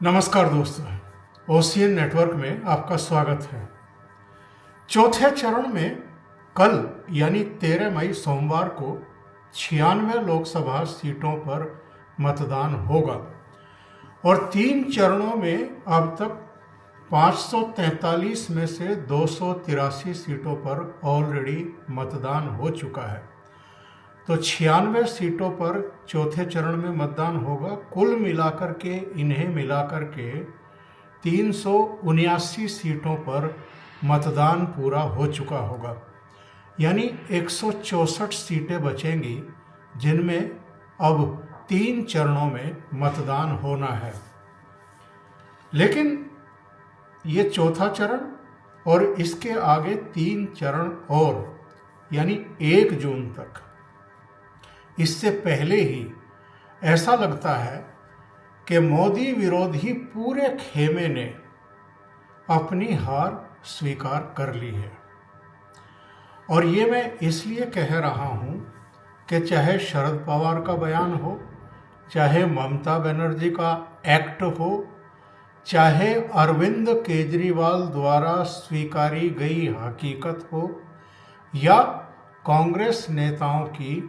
नमस्कार दोस्तों, ocean network में आपका स्वागत है। चौथे चरण में कल यानी 13 मई सोमवार को 96 लोकसभा सीटों पर मतदान होगा और 3 चरणों में अब तक 543 में से 283 सीटों पर ऑलरेडी मतदान हो चुका है। तो 96 सीटों पर चौथे चरण में मतदान होगा। कुल मिलाकर के इन्हें मिलाकर के 379 सीटों पर मतदान पूरा हो चुका होगा, यानी 164 सीटें बचेंगी जिनमें अब 3 चरणों में मतदान होना है। लेकिन ये चौथा चरण और इसके आगे 3 चरण और, यानी 1 जून तक। इससे पहले ही ऐसा लगता है कि मोदी विरोधी पूरे खेमे ने अपनी हार स्वीकार कर ली है। और ये मैं इसलिए कह रहा हूँ कि चाहे शरद पवार का बयान हो, चाहे ममता बनर्जी का एक्ट हो, चाहे अरविंद केजरीवाल द्वारा स्वीकारी गई हकीकत हो, या कांग्रेस नेताओं की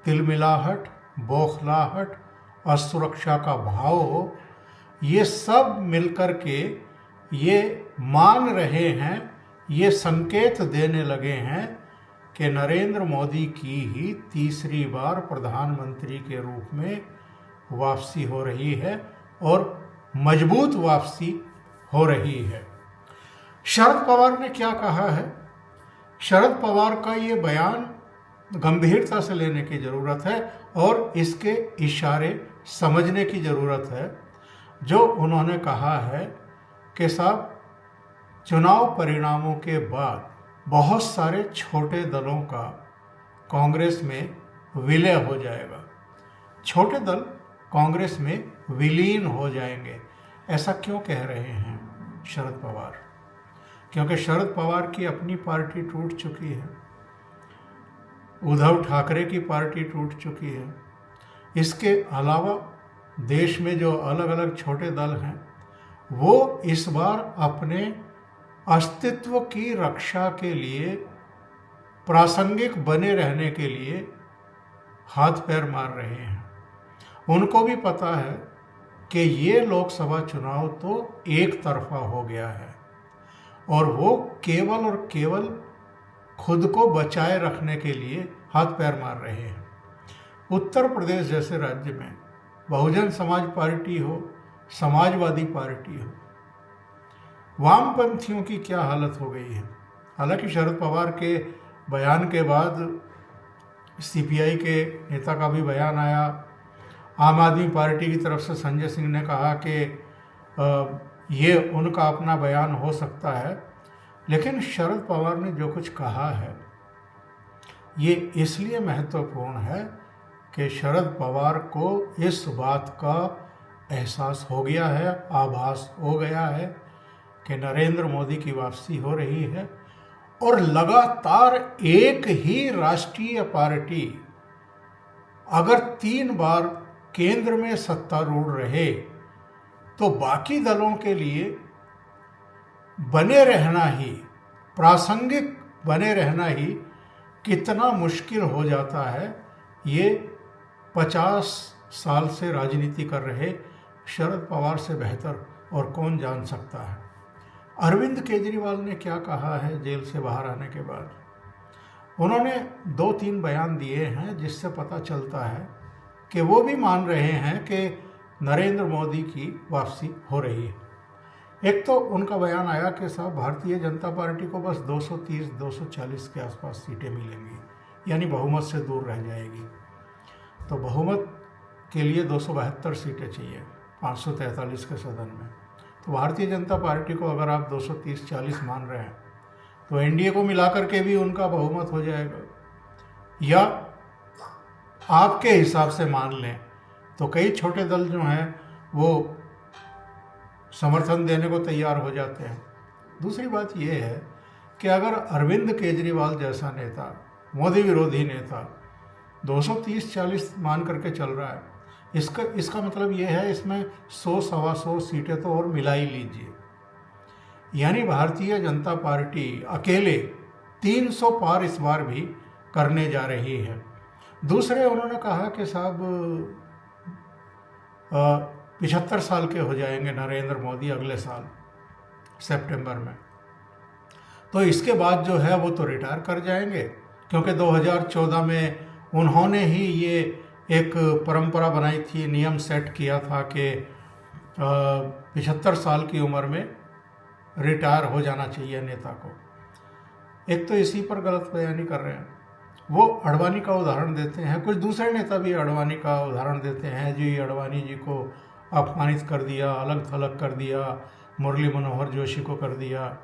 तिलमिलाहट, बौखलाहट, असुरक्षा का भाव हो, ये सब मिलकर के ये मान रहे हैं, ये संकेत देने लगे हैं कि नरेंद्र मोदी की ही तीसरी बार प्रधानमंत्री के रूप में वापसी हो रही है और मजबूत वापसी हो रही है। शरद पवार ने क्या कहा है? शरद पवार का ये बयान गंभीरता से लेने की ज़रूरत है और इसके इशारे समझने की ज़रूरत है। जो उन्होंने कहा है कि साहब, चुनाव परिणामों के बाद बहुत सारे छोटे दलों का कांग्रेस में विलय हो जाएगा, छोटे दल कांग्रेस में विलीन हो जाएंगे। ऐसा क्यों कह रहे हैं शरद पवार? क्योंकि शरद पवार की अपनी पार्टी टूट चुकी है, उद्धव ठाकरे की पार्टी टूट चुकी है। इसके अलावा देश में जो अलग अलग छोटे दल हैं वो इस बार अपने अस्तित्व की रक्षा के लिए, प्रासंगिक बने रहने के लिए हाथ पैर मार रहे हैं। उनको भी पता है कि ये लोकसभा चुनाव तो एक तरफा हो गया है और वो केवल और केवल खुद को बचाए रखने के लिए हाथ पैर मार रहे हैं। उत्तर प्रदेश जैसे राज्य में बहुजन समाज पार्टी हो, समाजवादी पार्टी हो, वामपंथियों की क्या हालत हो गई है। हालांकि शरद पवार के बयान के बाद सीपीआई के नेता का भी बयान आया। आम आदमी पार्टी की तरफ से संजय सिंह ने कहा कि ये उनका अपना बयान हो सकता है, लेकिन शरद पवार ने जो कुछ कहा है ये इसलिए महत्वपूर्ण है कि शरद पवार को इस बात का एहसास हो गया है, आभास हो गया है कि नरेंद्र मोदी की वापसी हो रही है और लगातार एक ही राष्ट्रीय पार्टी अगर 3 बार केंद्र में सत्तारूढ़ रहे तो बाकी दलों के लिए बने रहना ही, प्रासंगिक बने रहना ही कितना मुश्किल हो जाता है, ये 50 साल से राजनीति कर रहे शरद पवार से बेहतर और कौन जान सकता है। अरविंद केजरीवाल ने क्या कहा है जेल से बाहर आने के बाद? उन्होंने 2-3 बयान दिए हैं जिससे पता चलता है कि वो भी मान रहे हैं कि नरेंद्र मोदी की वापसी हो रही है। एक तो उनका बयान आया कि साहब, भारतीय जनता पार्टी को बस 230-240 के आसपास सीटें मिलेंगी, यानी बहुमत से दूर रह जाएगी। तो बहुमत के लिए 272 सीटें चाहिए 543 के सदन में। तो भारतीय जनता पार्टी को अगर आप 230-40 मान रहे हैं तो एनडीए को मिलाकर के भी उनका बहुमत हो जाएगा। या आपके हिसाब से मान लें तो कई छोटे दल जो हैं वो समर्थन देने को तैयार हो जाते हैं। दूसरी बात यह है कि अगर अरविंद केजरीवाल जैसा नेता, मोदी विरोधी नेता 230-40 मान करके चल रहा है, इसका मतलब ये है इसमें 100-125 सीटें तो और मिला ही लीजिए, यानी भारतीय जनता पार्टी अकेले 300 पार इस बार भी करने जा रही है। दूसरे उन्होंने कहा कि साहब 75 साल के हो जाएंगे नरेंद्र मोदी अगले साल सितंबर में, तो इसके बाद जो है वो तो रिटायर कर जाएंगे, क्योंकि 2014 में उन्होंने ही ये एक परंपरा बनाई थी, नियम सेट किया था कि 75 साल की उम्र में रिटायर हो जाना चाहिए नेता को। एक तो इसी पर गलत बयानी कर रहे हैं। वो अडवाणी का उदाहरण देते हैं, कुछ दूसरे नेता भी अडवाणी का उदाहरण देते हैं, जी अडवाणी जी को अपमानित कर दिया, अलग थलग कर दिया, मुरली मनोहर जोशी को कर दिया।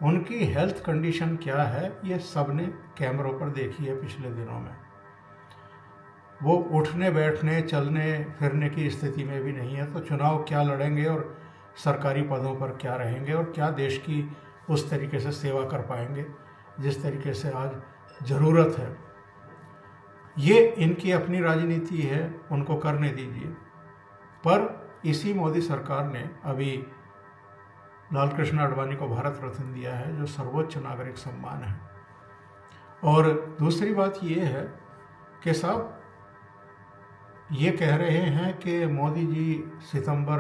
उनकी हेल्थ कंडीशन क्या है ये सब ने कैमरों पर देखी है पिछले दिनों में। वो उठने बैठने चलने फिरने की स्थिति में भी नहीं है, तो चुनाव क्या लड़ेंगे और सरकारी पदों पर क्या रहेंगे और क्या देश की उस तरीके से सेवा कर पाएंगे जिस तरीके से आज ज़रूरत है। ये इनकी अपनी राजनीति है, उनको करने दीजिए। पर इसी मोदी सरकार ने अभी लालकृष्ण आडवाणी को भारत रत्न दिया है, जो सर्वोच्च नागरिक सम्मान है। और दूसरी बात ये है कि साहब ये कह रहे हैं कि मोदी जी सितंबर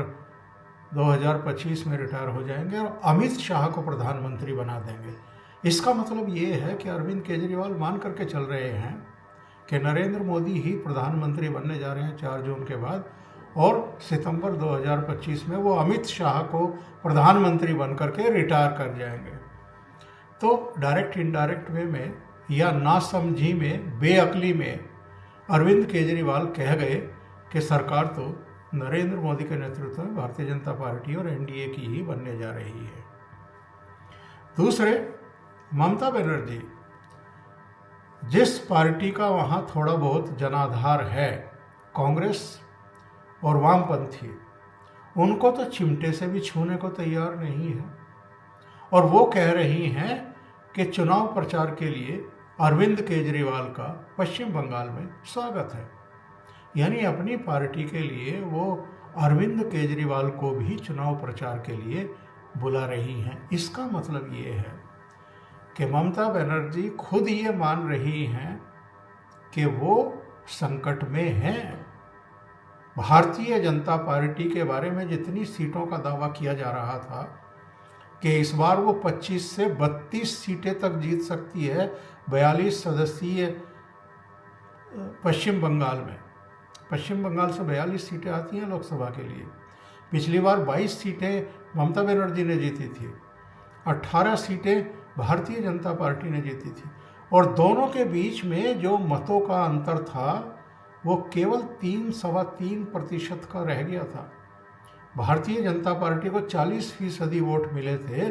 2025 में रिटायर हो जाएंगे और अमित शाह को प्रधानमंत्री बना देंगे। इसका मतलब ये है कि अरविंद केजरीवाल मान करके चल रहे हैं कि नरेंद्र मोदी ही प्रधानमंत्री बनने जा रहे हैं 4 जून के बाद, और सितंबर 2025 में वो अमित शाह को प्रधानमंत्री बन करके रिटायर कर जाएंगे। तो डायरेक्ट इनडायरेक्ट वे में या नासमझी में, बेअक्ली में अरविंद केजरीवाल कह गए कि सरकार तो नरेंद्र मोदी के नेतृत्व में भारतीय जनता पार्टी और एनडीए की ही बनने जा रही है। दूसरे, ममता बनर्जी, जिस पार्टी का वहाँ थोड़ा बहुत जनाधार है, कांग्रेस और वामपंथी, उनको तो चिमटे से भी छूने को तैयार नहीं है। और वो कह रही हैं कि चुनाव प्रचार के लिए अरविंद केजरीवाल का पश्चिम बंगाल में स्वागत है, यानी अपनी पार्टी के लिए वो अरविंद केजरीवाल को भी चुनाव प्रचार के लिए बुला रही हैं। इसका मतलब ये है कि ममता बनर्जी खुद ये मान रही हैं कि वो संकट में हैं। भारतीय जनता पार्टी के बारे में जितनी सीटों का दावा किया जा रहा था कि इस बार वो 25 से 32 सीटें तक जीत सकती है 42 सदस्यीय पश्चिम बंगाल में। पश्चिम बंगाल से 42 सीटें आती हैं लोकसभा के लिए। पिछली बार 22 सीटें ममता बनर्जी ने जीती थी, 18 सीटें भारतीय जनता पार्टी ने जीती थी, और दोनों के बीच में जो मतों का अंतर था वो केवल 3-3.25% का रह गया था। भारतीय जनता पार्टी को 40% वोट मिले थे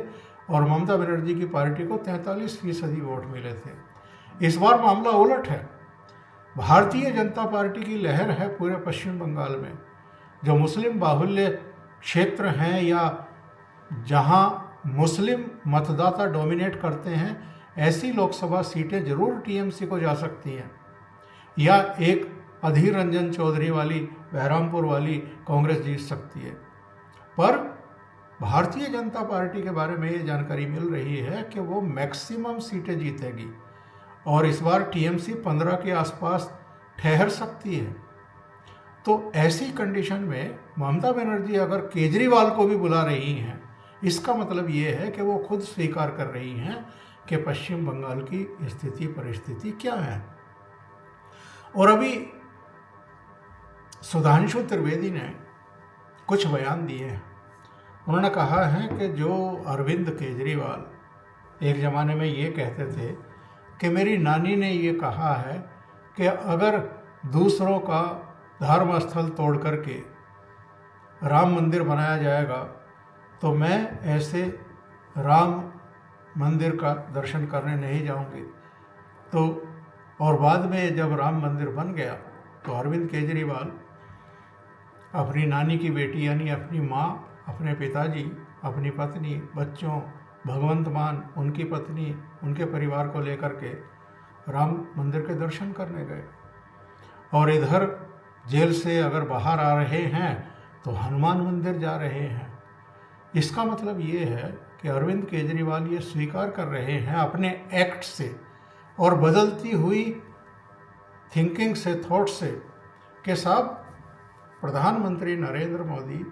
और ममता बनर्जी की पार्टी को 43% वोट मिले थे। इस बार मामला उलट है। भारतीय जनता पार्टी की लहर है पूरे पश्चिम बंगाल में। जो मुस्लिम बाहुल्य क्षेत्र हैं या जहां मुस्लिम मतदाता डोमिनेट करते हैं, ऐसी लोकसभा सीटें जरूर टीएमसी को जा सकती हैं, या एक अधीर रंजन चौधरी वाली बहरामपुर वाली कांग्रेस जीत सकती है। पर भारतीय जनता पार्टी के बारे में ये जानकारी मिल रही है कि वो मैक्सिमम सीटें जीतेगी और इस बार टीएमसी 15 के आसपास ठहर सकती है। तो ऐसी कंडीशन में ममता बनर्जी अगर केजरीवाल को भी बुला रही हैं, इसका मतलब ये है कि वो खुद स्वीकार कर रही हैं कि पश्चिम बंगाल की स्थिति परिस्थिति क्या है। और अभी सुधांशु त्रिवेदी ने कुछ बयान दिए हैं। उन्होंने कहा है कि जो अरविंद केजरीवाल एक ज़माने में ये कहते थे कि मेरी नानी ने ये कहा है कि अगर दूसरों का धर्म स्थल तोड़ करके राम मंदिर बनाया जाएगा तो मैं ऐसे राम मंदिर का दर्शन करने नहीं जाऊंगी। तो और बाद में जब राम मंदिर बन गया तो अरविंद केजरीवाल अपनी नानी की बेटी यानी अपनी माँ, अपने पिताजी, अपनी पत्नी, बच्चों, भगवंत मान, उनकी पत्नी, उनके परिवार को लेकर के राम मंदिर के दर्शन करने गए। और इधर जेल से अगर बाहर आ रहे हैं तो हनुमान मंदिर जा रहे हैं। इसका मतलब ये है कि अरविंद केजरीवाल ये स्वीकार कर रहे हैं अपने एक्ट से और बदलती हुई थिंकिंग से, थॉट से, कि साहब प्रधानमंत्री नरेंद्र मोदी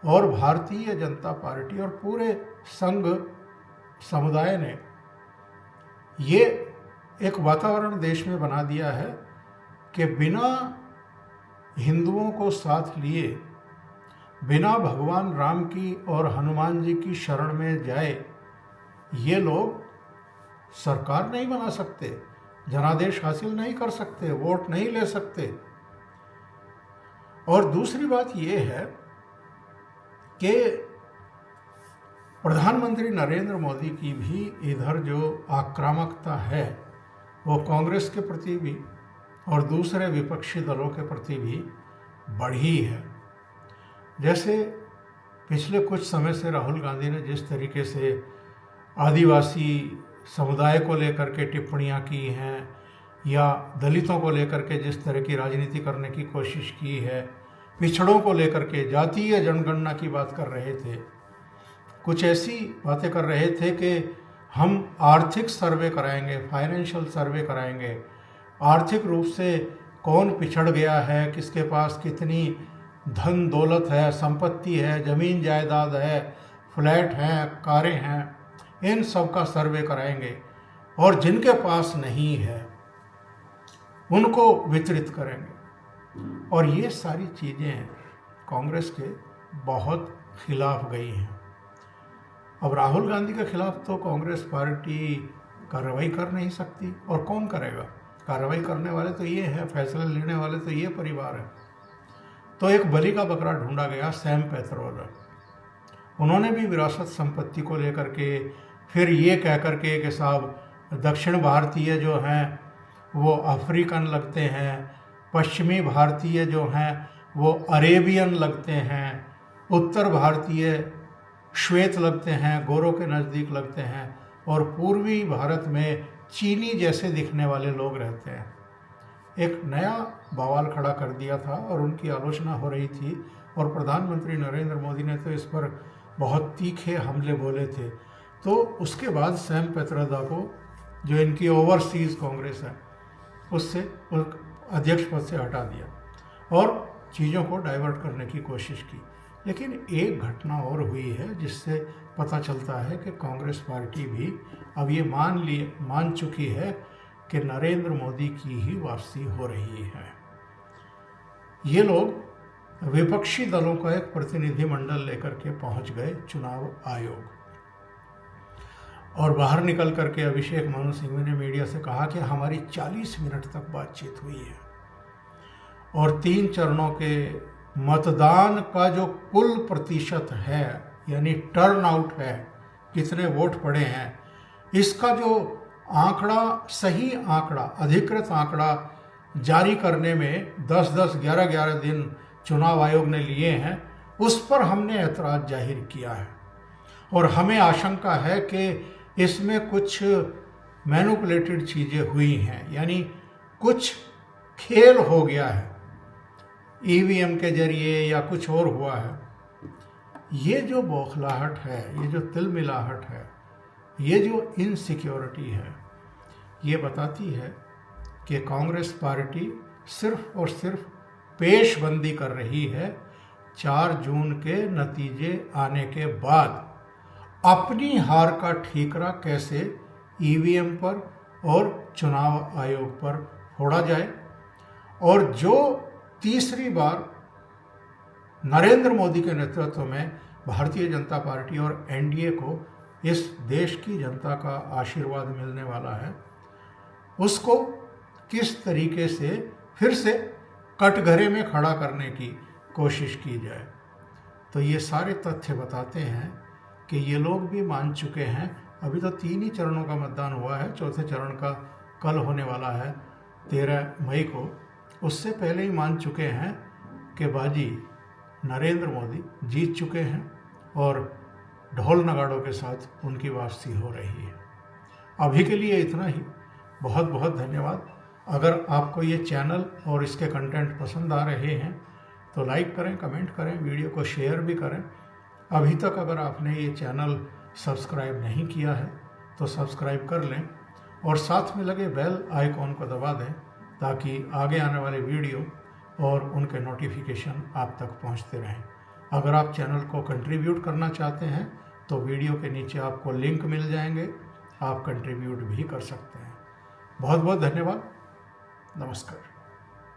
और भारतीय जनता पार्टी और पूरे संघ समुदाय ने ये एक वातावरण देश में बना दिया है कि बिना हिंदुओं को साथ लिए, बिना भगवान राम की और हनुमान जी की शरण में जाए ये लोग सरकार नहीं बना सकते, जनादेश हासिल नहीं कर सकते, वोट नहीं ले सकते। और दूसरी बात ये है कि प्रधानमंत्री नरेंद्र मोदी की भी इधर जो आक्रामकता है वो कांग्रेस के प्रति भी और दूसरे विपक्षी दलों के प्रति भी बढ़ी है। जैसे पिछले कुछ समय से राहुल गांधी ने जिस तरीके से आदिवासी समुदाय को लेकर के टिप्पणियां की हैं या दलितों को लेकर के जिस तरह की राजनीति करने की कोशिश की है, पिछड़ों को लेकर के जातीय जनगणना की बात कर रहे थे, कुछ ऐसी बातें कर रहे थे कि हम आर्थिक सर्वे कराएंगे, फाइनेंशियल सर्वे कराएंगे, आर्थिक रूप से कौन पिछड़ गया है, किसके पास कितनी धन दौलत है, संपत्ति है, ज़मीन जायदाद है, फ्लैट हैं, कारें हैं, इन सब का सर्वे कराएंगे और जिनके पास नहीं है उनको वितरित करेंगे। और ये सारी चीज़ें कांग्रेस के बहुत खिलाफ गई हैं। अब राहुल गांधी के खिलाफ तो कांग्रेस पार्टी कार्रवाई कर नहीं सकती, और कौन करेगा? कार्रवाई करने वाले तो ये हैं, फैसले लेने वाले तो ये परिवार है। तो एक बलि का बकरा ढूंढा गया, सैम पैथरोदा। उन्होंने भी विरासत संपत्ति को लेकर के फिर ये कह कर के कि साहब दक्षिण भारतीय जो हैं वो अफ्रीकन लगते हैं, पश्चिमी भारतीय जो हैं वो अरेबियन लगते हैं, उत्तर भारतीय श्वेत लगते हैं, गोरों के नज़दीक लगते हैं, और पूर्वी भारत में चीनी जैसे दिखने वाले लोग रहते हैं। एक नया बवाल खड़ा कर दिया था और उनकी आलोचना हो रही थी, और प्रधानमंत्री नरेंद्र मोदी ने तो इस पर बहुत तीखे हमले बोले थे। तो उसके बाद सैम पैथरोदा को, जो इनकी ओवरसीज़ कांग्रेस है, उससे अध्यक्ष पद से हटा दिया और चीज़ों को डाइवर्ट करने की कोशिश की। लेकिन एक घटना और हुई है जिससे पता चलता है कि कांग्रेस पार्टी भी अब ये मान चुकी है कि नरेंद्र मोदी की ही वापसी हो रही है। ये लोग विपक्षी दलों का एक प्रतिनिधिमंडल लेकर के पहुंच गए चुनाव आयोग, और बाहर निकल करके अभिषेक मनु सिंघवी ने मीडिया से कहा कि हमारी 40 मिनट तक बातचीत हुई है और 3 चरणों के मतदान का जो कुल प्रतिशत है, यानी टर्न आउट है, कितने वोट पड़े हैं, इसका जो आंकड़ा, सही आंकड़ा, अधिकृत आंकड़ा जारी करने में 10-10, 11-11 दिन चुनाव आयोग ने लिए हैं, उस पर हमने ऐतराज़ जाहिर किया है। और हमें आशंका है कि इसमें कुछ मैनिपुलेटेड चीज़ें हुई हैं, यानी कुछ खेल हो गया है, ईवीएम के जरिए या कुछ और हुआ है। ये जो बौखलाहट है, ये जो तिलमिलाहट है, ये जो इनसिक्योरिटी है, ये बताती है कि कांग्रेस पार्टी सिर्फ और सिर्फ पेशबंदी कर रही है 4 जून के नतीजे आने के बाद अपनी हार का ठीकरा कैसे ईवीएम पर और चुनाव आयोग पर फोड़ा जाए, और जो तीसरी बार नरेंद्र मोदी के नेतृत्व में भारतीय जनता पार्टी और एनडीए को इस देश की जनता का आशीर्वाद मिलने वाला है, उसको किस तरीके से फिर से कटघरे में खड़ा करने की कोशिश की जाए। तो ये सारे तथ्य बताते हैं कि ये लोग भी मान चुके हैं। अभी तो 3 ही चरणों का मतदान हुआ है, चौथे चरण का कल होने वाला है 13 मई को। उससे पहले ही मान चुके हैं कि बाजी नरेंद्र मोदी जीत चुके हैं और ढोल नगाड़ों के साथ उनकी वापसी हो रही है। अभी के लिए इतना ही। बहुत बहुत धन्यवाद। अगर आपको ये चैनल और इसके कंटेंट पसंद आ रहे हैं तो लाइक करें, कमेंट करें, वीडियो को शेयर भी करें। अभी तक अगर आपने ये चैनल सब्सक्राइब नहीं किया है तो सब्सक्राइब कर लें और साथ में लगे बेल आइकॉन को दबा दें ताकि आगे आने वाले वीडियो और उनके नोटिफिकेशन आप तक पहुंचते रहें। अगर आप चैनल को कंट्रीब्यूट करना चाहते हैं तो वीडियो के नीचे आपको लिंक मिल जाएंगे, आप कंट्रीब्यूट भी कर सकते हैं। बहुत बहुत धन्यवाद। नमस्कार।